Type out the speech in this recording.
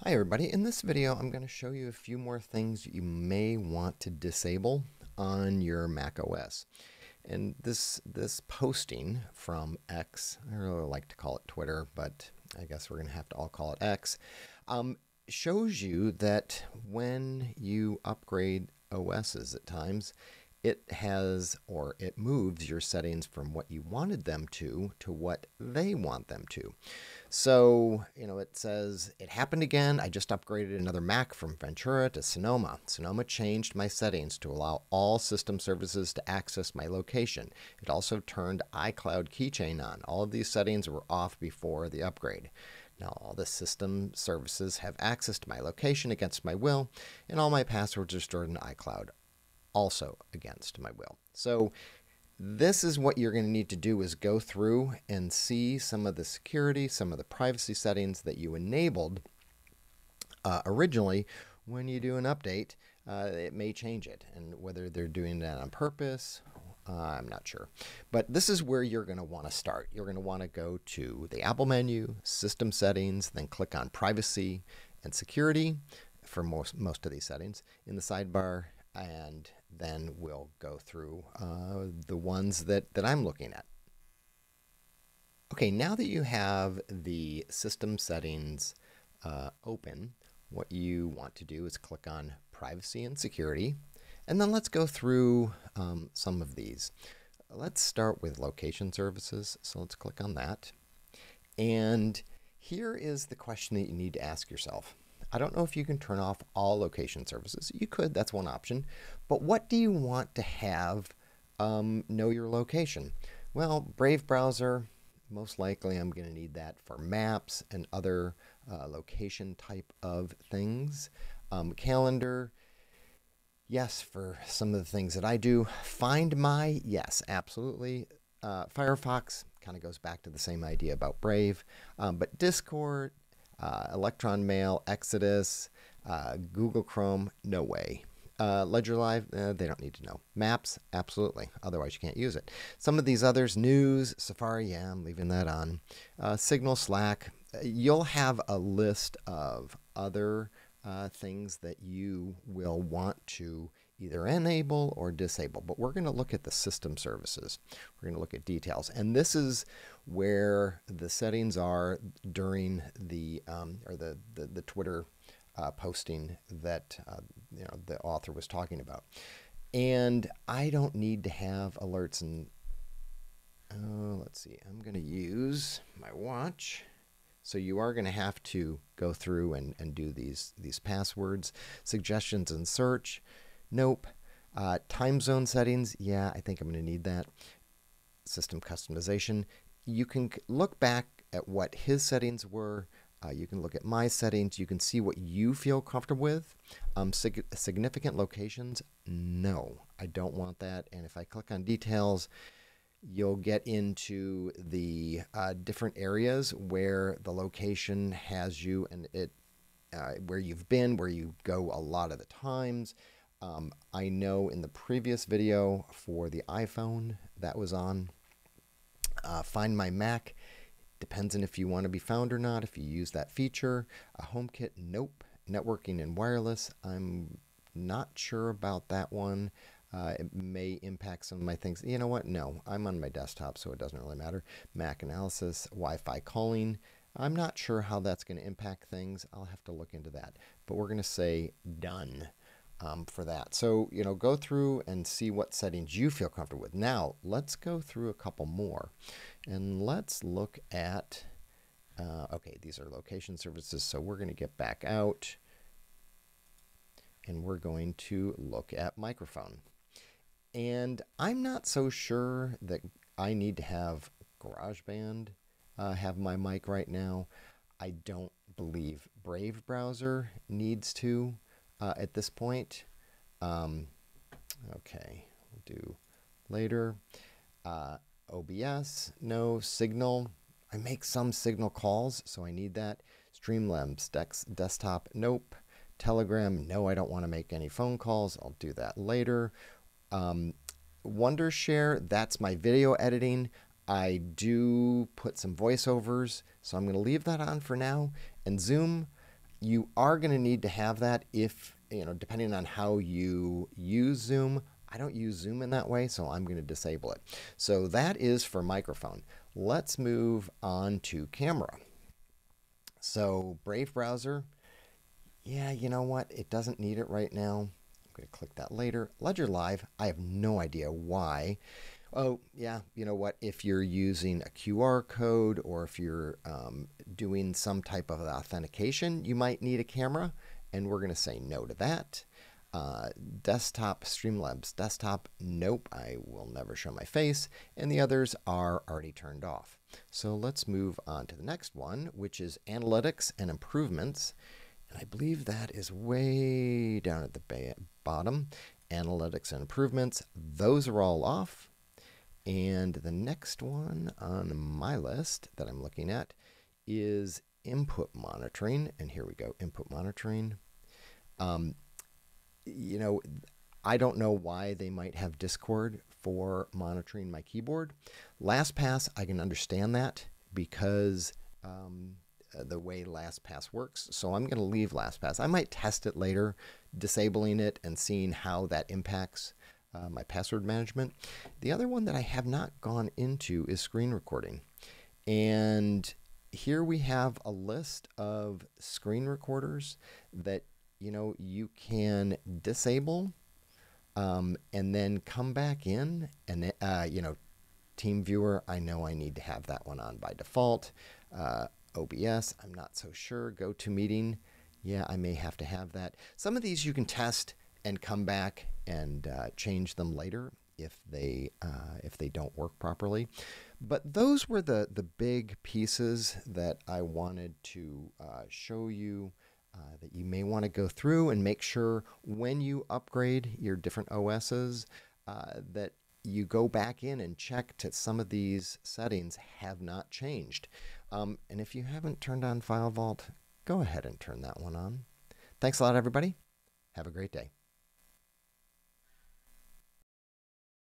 Hi everybody, in this video I'm going to show you a few more things you may want to disable on your macOS. And this posting from X, I really like to call it Twitter, but I guess we're going to have to all call it X, shows you that when you upgrade OSs at times, it moves your settings from what you wanted them to what they want them to. So, it says, it happened again. I just upgraded another Mac from Ventura to Sonoma. Sonoma changed my settings to allow all system services to access my location. It also turned iCloud Keychain on. All of these settings were off before the upgrade. Now all the system services have access to my location against my will, and all my passwords are stored in iCloud, also against my will. So this is what you're going to need to do, is go through and see some of the security, some of the privacy settings that you enabled originally. When you do an update, it may change it, and whether they're doing that on purpose, I'm not sure. But this is where you're going to want to start. You're going to want to go to the Apple menu, System Settings, then click on Privacy and Security for most of these settings in the sidebar, and then we'll go through the ones that I'm looking at. Okay, now that you have the system settings open, what you want to do is click on Privacy and Security, and then let's go through some of these. Let's start with location services, so let's click on that. And here is the question that you need to ask yourself. I don't know if you can turn off all location services. You could, that's one option. But what do you want to have know your location? Well, Brave browser, most likely I'm going to need that for maps and other location type of things. Calendar, yes, for some of the things that I do. Find My, yes, absolutely. Firefox kind of goes back to the same idea about Brave. But Discord, Electron Mail, Exodus, Google Chrome, no way. Ledger Live, they don't need to know. Maps, absolutely. Otherwise, you can't use it. Some of these others, News, Safari, yeah, I'm leaving that on. Signal, Slack, you'll have a list of other things that you will want to either enable or disable. But we're going to look at the system services. We're going to look at details. And this is where the settings are during the Twitter posting that the author was talking about. And I don't need to have alerts. And let's see, I'm going to use my watch. So you are going to have to go through and do these passwords. Suggestions and search, nope. Time zone settings, yeah, I think I'm going to need that. System customization, you can look back at what his settings were. You can look at my settings. You can see what you feel comfortable with. Significant locations, no, I don't want that. And if I click on details, you'll get into the different areas where the location has you, and where you've been, where you go a lot of the times. I know in the previous video for the iPhone that was on, Find My Mac, depends on if you want to be found or not, if you use that feature. HomeKit, nope. Networking and wireless, I'm not sure about that one. It may impact some of my things. You know what? No, I'm on my desktop, so it doesn't really matter. Mac analysis, Wi-Fi calling. I'm not sure how that's going to impact things. I'll have to look into that. But we're going to say done for that. So, go through and see what settings you feel comfortable with. Now, let's go through a couple more. And let's look at, okay, these are location services. So we're going to get back out. And we're going to look at microphone. And I'm not so sure that I need to have GarageBand have my mic right now. I don't believe Brave browser needs to at this point. Okay, we'll do later. OBS, no. Signal, I make some Signal calls, so I need that. Streamlabs, desktop, nope. Telegram, no, I don't want to make any phone calls. I'll do that later. Wondershare, that's my video editing. I do put some voiceovers, so I'm going to leave that on for now. And Zoom, You are going to need to have that if, depending on how you use Zoom. I don't use Zoom in that way, so I'm going to disable it. So that is for microphone. Let's move on to camera. So Brave browser, yeah, you know what? It doesn't need it right now. I'm going to click that later. Ledger Live, I have no idea why. Oh, yeah, you know what? If you're using a QR code or if you're doing some type of authentication, you might need a camera, and we're going to say no to that. Desktop, Streamlabs desktop, nope, I will never show my face, and the others are already turned off. So let's move on to the next one, which is analytics and improvements. And I believe that is way down at the bottom. Analytics and improvements, those are all off. And the next one on my list that I'm looking at is input monitoring. And here we go, input monitoring. I don't know why they might have Discord for monitoring my keyboard. LastPass, I can understand that because the way LastPass works. So I'm going to leave LastPass. I might test it later, disabling it and seeing how that impacts my password management. The other one that I have not gone into is screen recording. And here we have a list of screen recorders that you can disable and then come back in and Team Viewer, I know I need to have that one on by default. OBS, I'm not so sure. GoToMeeting, yeah, I may have to have that. Some of these you can test and come back and change them later if they don't work properly. But those were the big pieces that I wanted to show you that you may want to go through and make sure when you upgrade your different OSs that you go back in and check that some of these settings have not changed. And if you haven't turned on File Vault, go ahead and turn that one on. Thanks a lot, everybody. Have a great day.